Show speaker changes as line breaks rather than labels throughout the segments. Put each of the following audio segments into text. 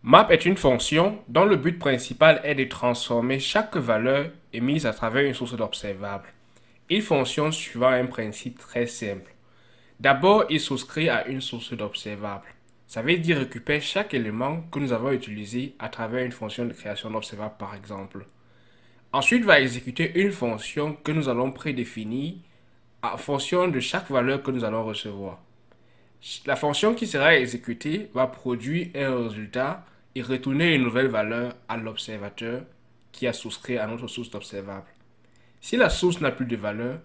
Map est une fonction dont le but principal est de transformer chaque valeur émise à travers une source d'observable. Il fonctionne suivant un principe très simple. D'abord, il souscrit à une source d'observable. Ça veut dire récupérer chaque élément que nous avons utilisé à travers une fonction de création d'observable par exemple. Ensuite, va exécuter une fonction que nous allons prédéfinir en fonction de chaque valeur que nous allons recevoir. La fonction qui sera exécutée va produire un résultat et retourner une nouvelle valeur à l'observateur qui a souscrit à notre source d'observable. Si la source n'a plus de valeur,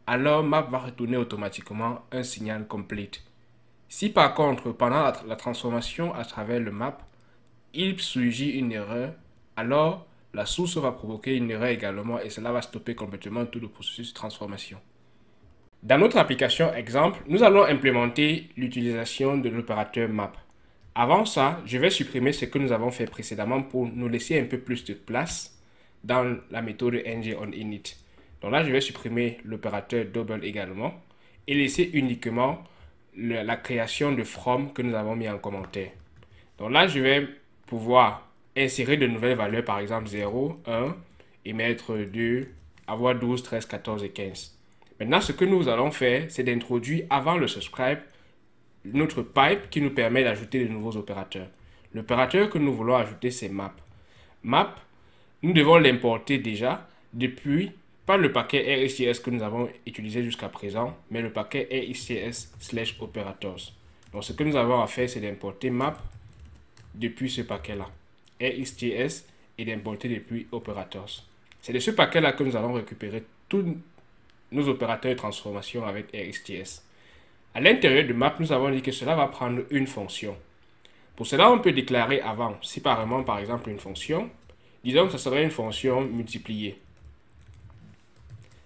alors map va retourner automatiquement un signal complete. Si par contre, pendant la transformation à travers le map, il surgit une erreur, alors la source va provoquer une erreur également et cela va stopper complètement tout le processus de transformation. Dans notre application exemple, nous allons implémenter l'utilisation de l'opérateur map. Avant ça, je vais supprimer ce que nous avons fait précédemment pour nous laisser un peu plus de place dans la méthode ngOnInit. Donc là, je vais supprimer l'opérateur double également et laisser uniquement la création de from que nous avons mis en commentaire. Donc là, je vais pouvoir insérer de nouvelles valeurs, par exemple 0, 1, et mettre 2, avoir 12, 13, 14 et 15. Maintenant, ce que nous allons faire, c'est d'introduire avant le subscribe notre pipe qui nous permet d'ajouter de nouveaux opérateurs. L'opérateur que nous voulons ajouter, c'est map. Map, nous devons l'importer déjà depuis, pas le paquet RxJS que nous avons utilisé jusqu'à présent, mais le paquet RxJS/operators. Donc, ce que nous avons à faire, c'est d'importer map depuis ce paquet-là, RxJS, et d'importer depuis operators. C'est de ce paquet-là que nous allons récupérer tous nos opérateurs de transformation avec RxJS. À l'intérieur de map, nous avons dit que cela va prendre une fonction. Pour cela, on peut déclarer avant, séparément par exemple une fonction. Disons que ce serait une fonction multipliée.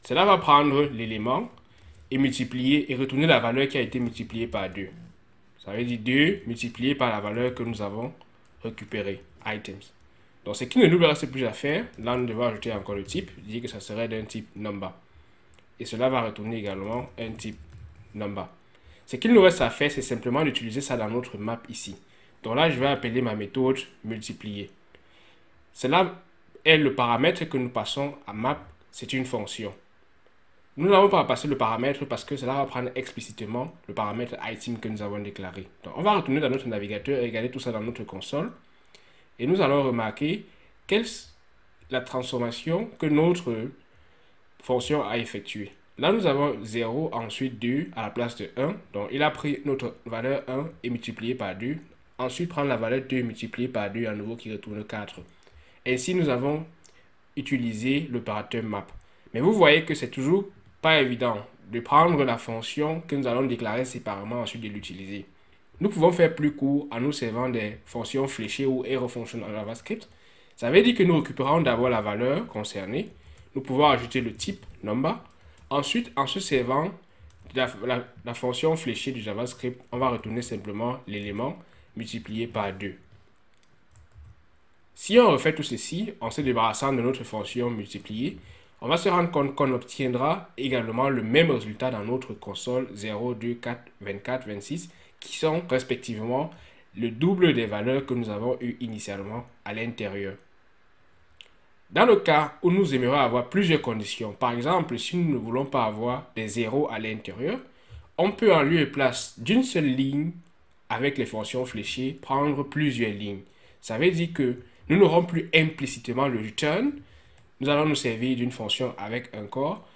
Cela va prendre l'élément et multiplier et retourner la valeur qui a été multipliée par 2. Ça veut dire 2 multiplié par la valeur que nous avons récupérée, items. Donc ce qui ne nous reste plus à faire, là nous devons ajouter encore le type, dire que ça serait d'un type number. Et cela va retourner également un type number. Ce qu'il nous reste à faire, c'est simplement d'utiliser ça dans notre map ici. Donc là, je vais appeler ma méthode multiplier. Cela est le paramètre que nous passons à map, c'est une fonction. Nous n'avons pas passé le paramètre parce que cela va prendre explicitement le paramètre item que nous avons déclaré. Donc on va retourner dans notre navigateur et regarder tout ça dans notre console. Et nous allons remarquer quelle est la transformation que notre fonction a effectuée. Là, nous avons 0, ensuite 2 à la place de 1. Donc, il a pris notre valeur 1 et multiplié par 2. Ensuite, prendre la valeur 2 multipliée par 2 à nouveau qui retourne 4. Ainsi, nous avons utilisé l'opérateur map. Mais vous voyez que c'est toujours pas évident de prendre la fonction que nous allons déclarer séparément ensuite de l'utiliser. Nous pouvons faire plus court en nous servant des fonctions fléchées ou arrow function en JavaScript. Ça veut dire que nous récupérons d'abord la valeur concernée. Nous pouvons ajouter le type number. Ensuite, en se servant de la fonction fléchée du JavaScript, on va retourner simplement l'élément multiplié par 2. Si on refait tout ceci, en se débarrassant de notre fonction multipliée, on va se rendre compte qu'on obtiendra également le même résultat dans notre console 0, 2, 4, 24, 26, qui sont respectivement le double des valeurs que nous avons eues initialement à l'intérieur. Dans le cas où nous aimerions avoir plusieurs conditions, par exemple, si nous ne voulons pas avoir des zéros à l'intérieur, on peut en lieu et place d'une seule ligne avec les fonctions fléchées prendre plusieurs lignes. Ça veut dire que nous n'aurons plus implicitement le return. Nous allons nous servir d'une fonction avec un corps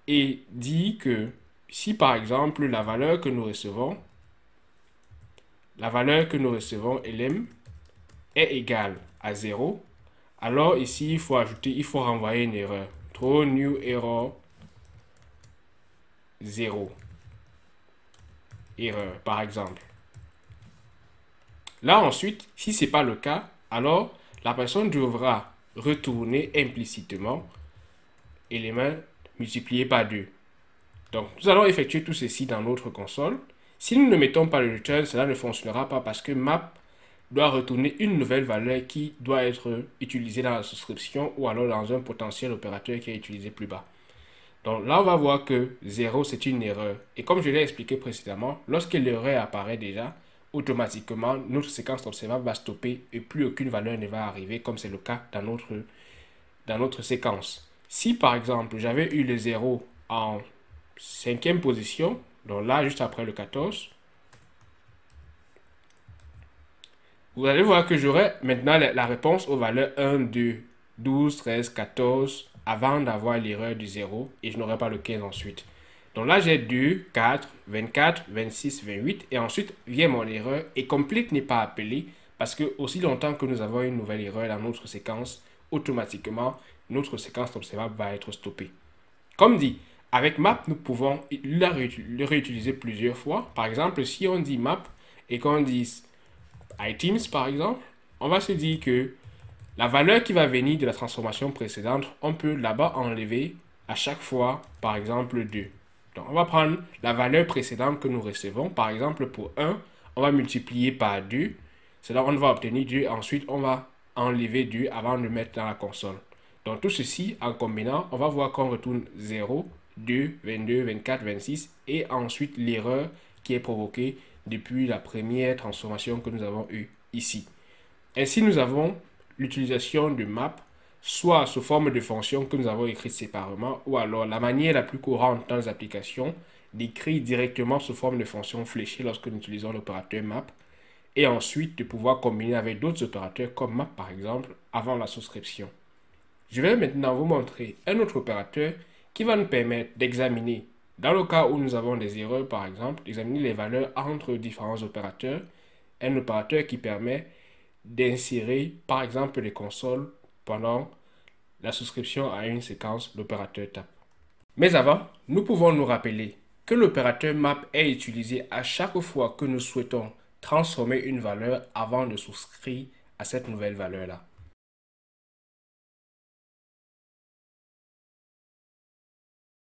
et dire que si par exemple la valeur que nous recevons, lm, est égale à 0, alors ici, il faut renvoyer une erreur. Throw new error 0. Erreur, par exemple. Là, ensuite, si ce n'est pas le cas, alors la personne devra retourner implicitement élément multiplié par 2. Donc, nous allons effectuer tout ceci dans notre console. Si nous ne mettons pas le return, cela ne fonctionnera pas parce que map doit retourner une nouvelle valeur qui doit être utilisée dans la souscription ou alors dans un potentiel opérateur qui est utilisé plus bas. Donc là, on va voir que 0, c'est une erreur. Et comme je l'ai expliqué précédemment, lorsque l'erreur apparaît déjà, automatiquement, notre séquence observable va stopper et plus aucune valeur ne va arriver, comme c'est le cas dans notre séquence. Si par exemple, j'avais eu le 0 en 5e position, donc là, juste après le 14, vous allez voir que j'aurai maintenant la réponse aux valeurs 1, 2, 12, 13, 14, avant d'avoir l'erreur du 0, et je n'aurai pas le 15 ensuite. Donc là, j'ai 2, 4, 24, 26, 28, et ensuite vient mon erreur, et complete n'est pas appelé, parce que aussi longtemps que nous avons une nouvelle erreur dans notre séquence, automatiquement, notre séquence observable va être stoppée. Comme dit, avec map, nous pouvons le réutiliser plusieurs fois. Par exemple, si on dit map, et qu'on dit items par exemple, on va se dire que la valeur qui va venir de la transformation précédente, on peut là-bas enlever à chaque fois, par exemple, 2. Donc, on va prendre la valeur précédente que nous recevons. Par exemple, pour 1, on va multiplier par 2. C'est là on va obtenir 2. Ensuite, on va enlever 2 avant de le mettre dans la console. Donc, tout ceci, en combinant, on va voir qu'on retourne 0, 2, 22, 24, 26. Et ensuite, l'erreur qui est provoquée depuis la première transformation que nous avons eue ici. Ainsi, nous avons l'utilisation de map, soit sous forme de fonctions que nous avons écrites séparément, ou alors la manière la plus courante dans les applications d'écrire directement sous forme de fonctions fléchées lorsque nous utilisons l'opérateur map, et ensuite de pouvoir combiner avec d'autres opérateurs comme map par exemple avant la souscription. Je vais maintenant vous montrer un autre opérateur qui va nous permettre d'examiner, dans le cas où nous avons des erreurs par exemple, d'examiner les valeurs entre différents opérateurs, un opérateur qui permet d'insérer par exemple les consoles pendant la souscription à une séquence l'opérateur tape. Mais avant, nous pouvons nous rappeler que l'opérateur map est utilisé à chaque fois que nous souhaitons transformer une valeur avant de souscrire à cette nouvelle valeur-là.